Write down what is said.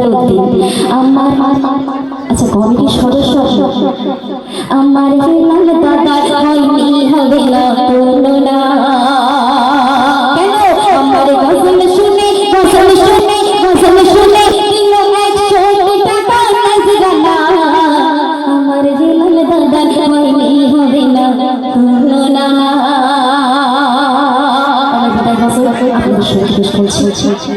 হেলালুদ্দিন আমার আচ্ছা কমিটির সদস্য আমার হেলাল দাদা হয়নি হবে না তুলনা কেন আমার গজল শুনে দিল 100 টাকা নাজরানা আমার হেলাল দাদা হয়নি হবে না তুলনা আমার দাদা গজল আপনাদের সাথে শেষ করছি